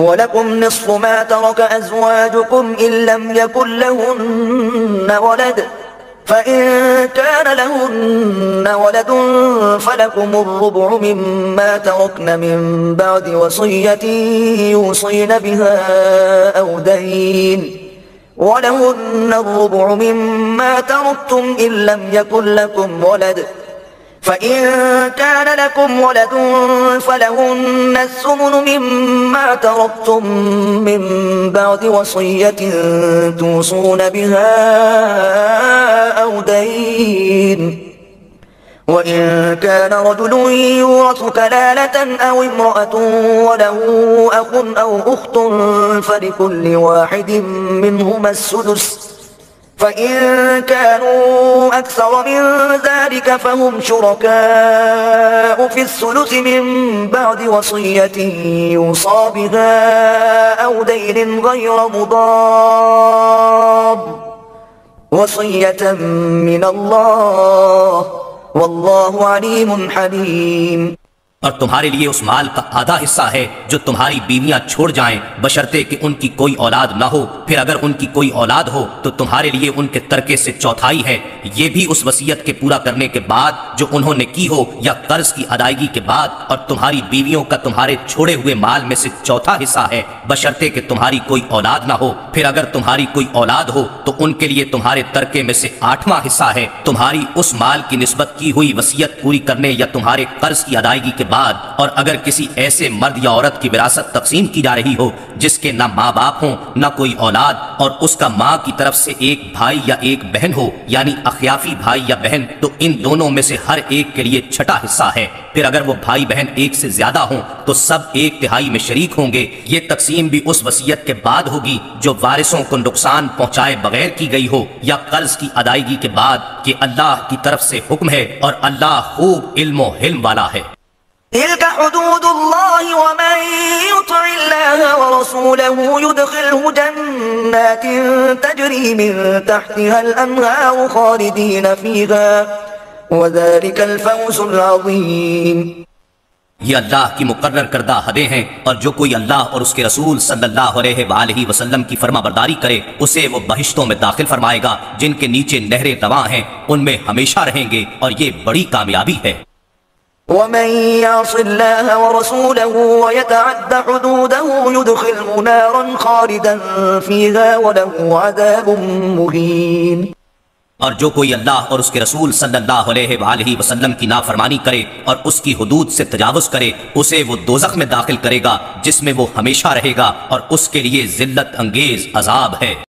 وَلَكُمْ نِصْفُ مَا تَرَكَ أَزْوَاجُكُمْ إِن لَّمْ يَكُن لَّهُنَّ وَلَدٌ فَإِن كَانَ لَهُنَّ وَلَدٌ فَلَكُمُ الرُّبُعُ مِمَّا تَرَكْنَ مِن بَعْدِ وَصِيَّةٍ يُوصِينَ بِهَا أَوْ دَيْنٍ وَلَهُنَّ الرُّبُعُ مِمَّا تَرَكْتُمْ إِن لَّمْ يَكُن لَّكُمْ وَلَدٌ فَإِن كَانَ لَكُمْ وَلَدٌ فَلَهُنَّ الثُّمُنُ مِمَّا تَرَكْتُم مِّن بَعْدِ وَصِيَّةٍ تُوصُونَ بِهَا أَوْ دَيْنٍ وَإِن كَانَ رَجُلٌ يُورَثُ كَلَالَةً أَوْ امْرَأَةٌ وَلَهُ أَخٌ أَوْ أُخْتٌ فَلِكُلِّ واحد منهما السُّدُسُ فَإِن كَانُوا أَكْثَرَ مِن ذَلِكَ فَهُمْ شُرَكَاءُ فِي الثُّلُثِ مِن بَعْدِ وَصِيَّةٍ يُوصَىٰ بِهَا أَوْ دَيْنٍ غَيْرَ مُضَارٍّ وَصِيَّةً مِّنَ اللَّهِ وَاللَّهُ عَلِيمٌ حَلِيمٌ۔ اور تمہارے لیے اس مال کا آدھا حصہ ہے جو تمہاری بیویاں چھوڑ جائیں بشرطے کہ ان کی کوئی اولاد نہ ہو، پھر اگر ان کی کوئی اولاد ہو تو تمہارے لیے ان کے ترکے سے چوتھائی ہے، یہ بھی اس وصیت کے پورا کرنے کے بعد جو انہوں نے کی ہو یا قرض کی ادائیگی کے بعد، اور تمہاری بیویوں کا تمہارے چھوڑے ہوئے مال میں سے چوتھا حصہ ہے بشرطے کہ تمہاری کوئی اولاد نہ ہو، پھر اگر تمہاری کوئی اولاد ہو تو ان کے لیے تمہارے ترکے میں سے آٹھواں حصہ ہے تمہاری اس مال کی نسبت کی ہوئی وصیت پوری کرنے یا تمہارے قرض کی ادائیگی کے بعد۔ اور اگر کسی ایسے مرد یا عورت کی وراثت تقسیم کی جا رہی ہو جس کے نہ ماں باپ ہوں نہ کوئی اولاد، اور اس کا ماں کی طرف سے ایک بھائی یا ایک بہن ہو یعنی اخیافی بھائی یا بہن، تو ان دونوں میں سے ہر ایک کے لیے چھٹا حصہ ہے، پھر اگر وہ بھائی بہن ایک سے زیادہ ہوں تو سب ایک تہائی میں شریک ہوں گے۔ یہ تقسیم بھی اس وصیت کے بعد ہوگی جو وارثوں کو نقصان پہنچائے بغیر کی گئی ہو یا قرض کی ادائیگی کے بعد، کہ اللہ کی طرف سے حکم ہے اور اللہ خوب علم و حلم والا ہے۔ تلك حدود الله ومن يطع الله ورسوله يدخله جنات تجري من تحتها الأنهار خالدين فيها وذلك الفوز العظيم۔ یہ اللہ کی مقرر کردہ حدیں ہیں، اور جو کوئی اللہ اور اس کے رسول صلی اللہ علیہ وآلہ وسلم کی فرما برداری کرے اسے وہ بہشتوں میں داخل فرمائے گا جن کے نیچے نہریں رواں ہیں، ان میں ہمیشہ رہیں گے، اور یہ بڑی کامیابی ہے۔ ومن يعص الله ورسوله ويتعد حدوده يدخله نارا خالدا فيها وله عذاب مهين۔ اور جو کوئی اللہ اور اس کے رسول صلی اللہ علیہ وآلہ وسلم کی نافرمانی کرے اور اس کی حدود سے تجاوز کرے اسے وہ دوزخ میں داخل کرے گا جس میں وہ ہمیشہ رہے گا، اور اس کے لیے ذلت انگیز عذاب ہے۔